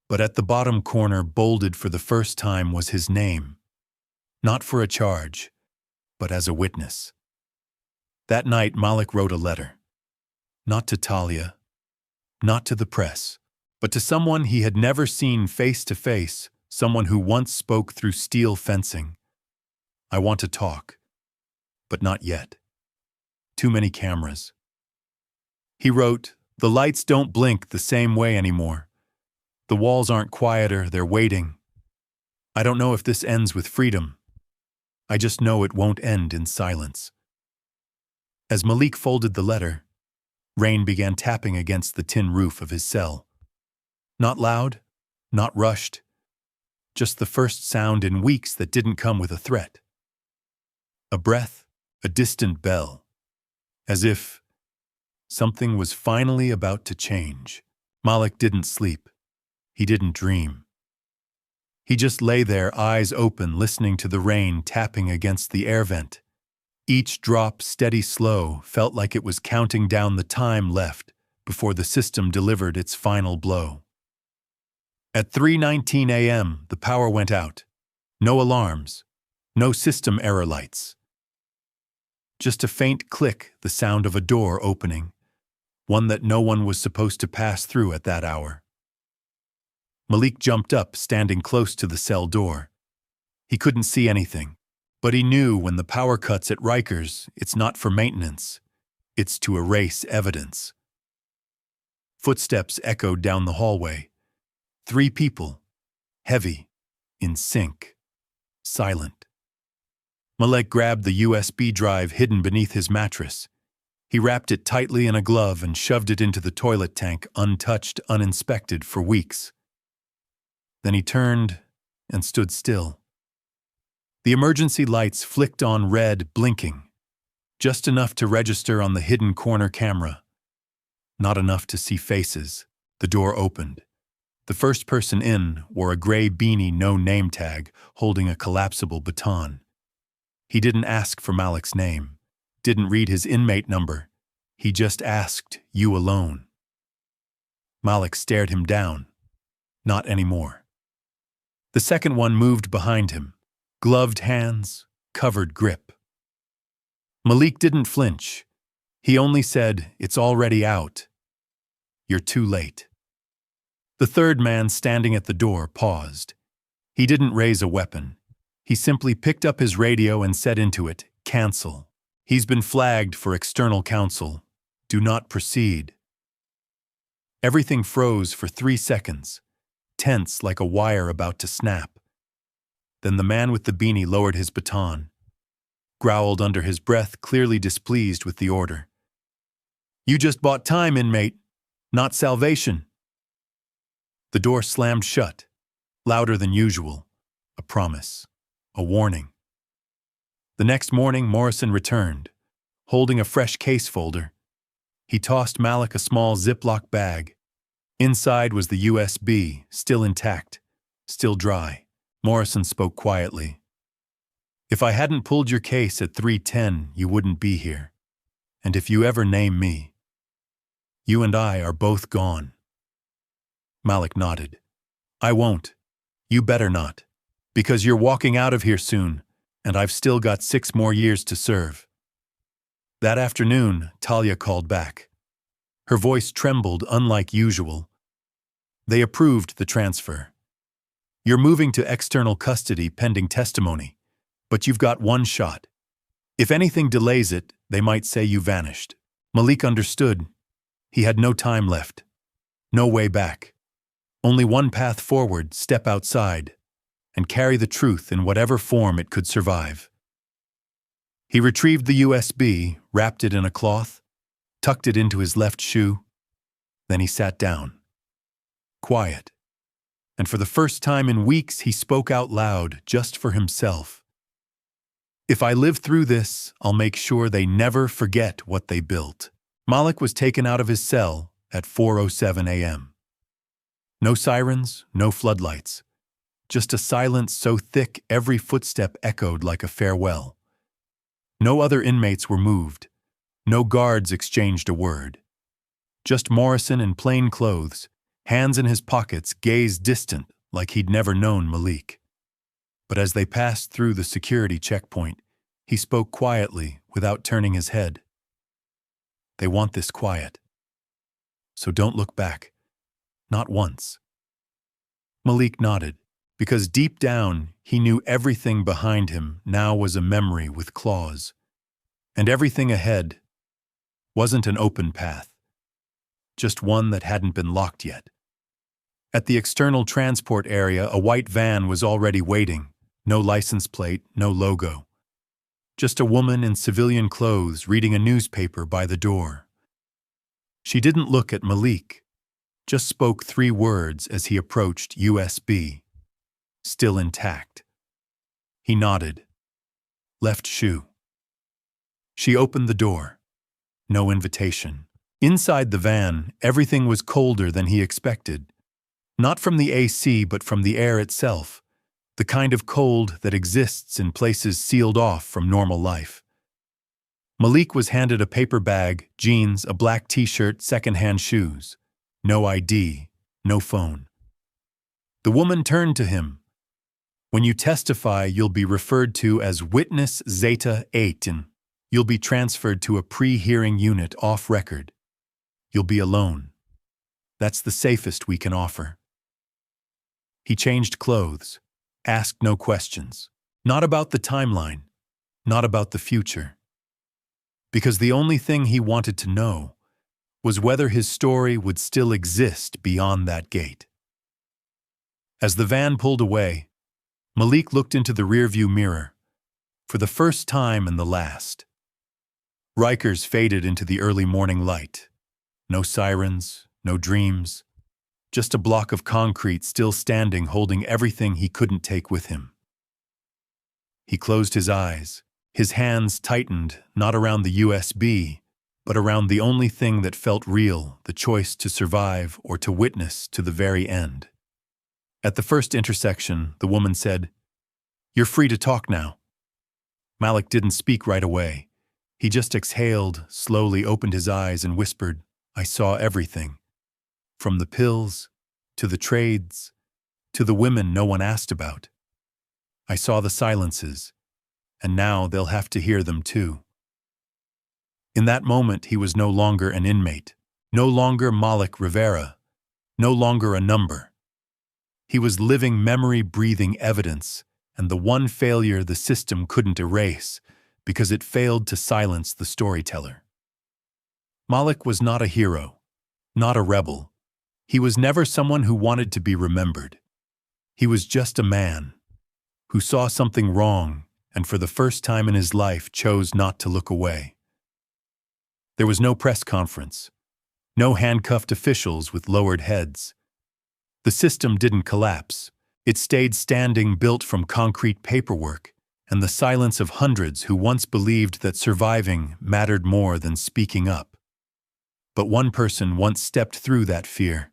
[SPEAKER 1] But at the bottom corner, bolded for the first time, was his name. Not for a charge, but as a witness. That night, Malik wrote a letter. Not to Talia, not to the press, but to someone he had never seen face to face, someone who once spoke through steel fencing. I want to talk, but not yet. Too many cameras. He wrote, the lights don't blink the same way anymore. The walls aren't quieter, they're waiting. I don't know if this ends with freedom. I just know it won't end in silence. As Malik folded the letter, rain began tapping against the tin roof of his cell. Not loud, not rushed, just the first sound in weeks that didn't come with a threat. A breath, a distant bell, as if something was finally about to change. Malik didn't sleep. He didn't dream. He just lay there, eyes open, listening to the rain tapping against the air vent. Each drop, steady, slow, felt like it was counting down the time left before the system delivered its final blow. At 3:19 a.m., the power went out. No alarms, no system error lights. Just a faint click, the sound of a door opening, one that no one was supposed to pass through at that hour. Malik jumped up, standing close to the cell door. He couldn't see anything, but he knew when the power cuts at Rikers, it's not for maintenance, it's to erase evidence. Footsteps echoed down the hallway. 3 people, heavy, in sync, silent. Malik grabbed the USB drive hidden beneath his mattress. He wrapped it tightly in a glove and shoved it into the toilet tank, untouched, uninspected for weeks. Then he turned and stood still. The emergency lights flicked on red, blinking, just enough to register on the hidden corner camera. Not enough to see faces. The door opened. The first person in wore a gray beanie, no name tag, holding a collapsible baton. He didn't ask for Malik's name, didn't read his inmate number. He just asked, "You alone?" Malik stared him down. Not anymore. The second one moved behind him, gloved hands, covered grip. Malik didn't flinch. He only said, "It's already out. You're too late." The third man standing at the door paused. He didn't raise a weapon. He simply picked up his radio and said into it, "Cancel. He's been flagged for external counsel. Do not proceed." Everything froze for 3 seconds, tense like a wire about to snap. Then the man with the beanie lowered his baton, growled under his breath, clearly displeased with the order. "You just bought time, inmate, not salvation." The door slammed shut, louder than usual, a promise, a warning. The next morning, Morrison returned, holding a fresh case folder. He tossed Malik a small Ziploc bag. Inside was the USB, still intact, still dry. Morrison spoke quietly. "If I hadn't pulled your case at 3:10, you wouldn't be here. And if you ever name me, you and I are both gone." Malik nodded. "I won't. You better not. Because you're walking out of here soon, and I've still got 6 more years to serve." That afternoon, Talia called back. Her voice trembled unlike usual. "They approved the transfer. You're moving to external custody pending testimony, but you've got 1 shot. If anything delays it, they might say you vanished." Malik understood. He had no time left. No way back. Only one path forward: step outside and carry the truth in whatever form it could survive. He retrieved the USB, wrapped it in a cloth, tucked it into his left shoe. Then he sat down. Quiet. And for the first time in weeks, he spoke out loud, just for himself. "If I live through this, I'll make sure they never forget what they built." Malik was taken out of his cell at 4:07 a.m. No sirens, no floodlights. Just a silence so thick every footstep echoed like a farewell. No other inmates were moved. No guards exchanged a word. Just Morrison in plain clothes, hands in his pockets, gazed distant like he'd never known Malik. But as they passed through the security checkpoint, he spoke quietly without turning his head. "They want this quiet. So don't look back. Not once." Malik nodded, because deep down he knew everything behind him now was a memory with claws. And everything ahead wasn't an open path, just one that hadn't been locked yet. At the external transport area, a white van was already waiting. No license plate, no logo. Just a woman in civilian clothes reading a newspaper by the door. She didn't look at Malik, just spoke 3 words as he approached USB. Still intact. He nodded. Left shoe. She opened the door. No invitation. Inside the van, everything was colder than he expected. Not from the AC, but from the air itself. The kind of cold that exists in places sealed off from normal life. Malik was handed a paper bag, jeans, a black t-shirt, second-hand shoes. No ID, no phone. The woman turned to him. When you testify, you'll be referred to as Witness Zeta 8 and you'll be transferred to a pre-hearing unit off record. You'll be alone. That's the safest we can offer. He changed clothes, asked no questions. Not about the timeline, not about the future. Because the only thing he wanted to know was whether his story would still exist beyond that gate. As the van pulled away, Malik looked into the rearview mirror, for the first time and the last. Rikers faded into the early morning light. No sirens, no dreams, just a block of concrete still standing holding everything he couldn't take with him. He closed his eyes. His hands tightened, not around the USB, but around the only thing that felt real, the choice to survive or to witness to the very end. At the first intersection, the woman said, "You're free to talk now." Malik didn't speak right away. He just exhaled, slowly opened his eyes and whispered, "I saw everything. From the pills, to the trades, to the women no one asked about. I saw the silences, and now they'll have to hear them too." In that moment, he was no longer an inmate, no longer Malik Rivera, no longer a number. He was living memory-breathing evidence, and the one failure the system couldn't erase because it failed to silence the storyteller. Malik was not a hero, not a rebel. He was never someone who wanted to be remembered. He was just a man who saw something wrong and for the first time in his life chose not to look away. There was no press conference, no handcuffed officials with lowered heads. The system didn't collapse. It stayed standing, built from concrete paperwork and the silence of hundreds who once believed that surviving mattered more than speaking up. But one person once stepped through that fear.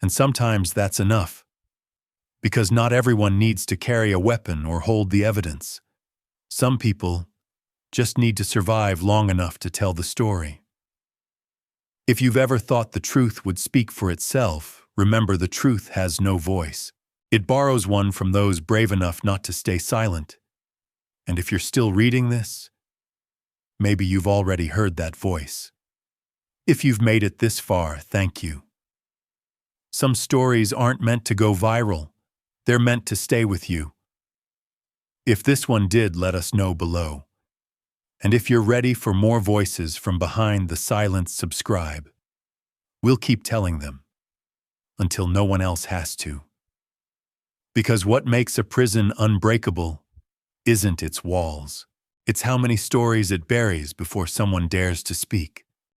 [SPEAKER 1] And sometimes that's enough. Because not everyone needs to carry a weapon or hold the evidence. Some people just need to survive long enough to tell the story. If you've ever thought the truth would speak for itself, remember the truth has no voice. It borrows one from those brave enough not to stay silent. And if you're still reading this, maybe you've already heard that voice. If you've made it this far, thank you. Some stories aren't meant to go viral. They're meant to stay with you. If this one did, let us know below. And if you're ready for more voices from behind the silence, subscribe. We'll keep telling them until no one else has to. Because what makes a prison unbreakable isn't its walls. It's how many stories it buries before someone dares to speak.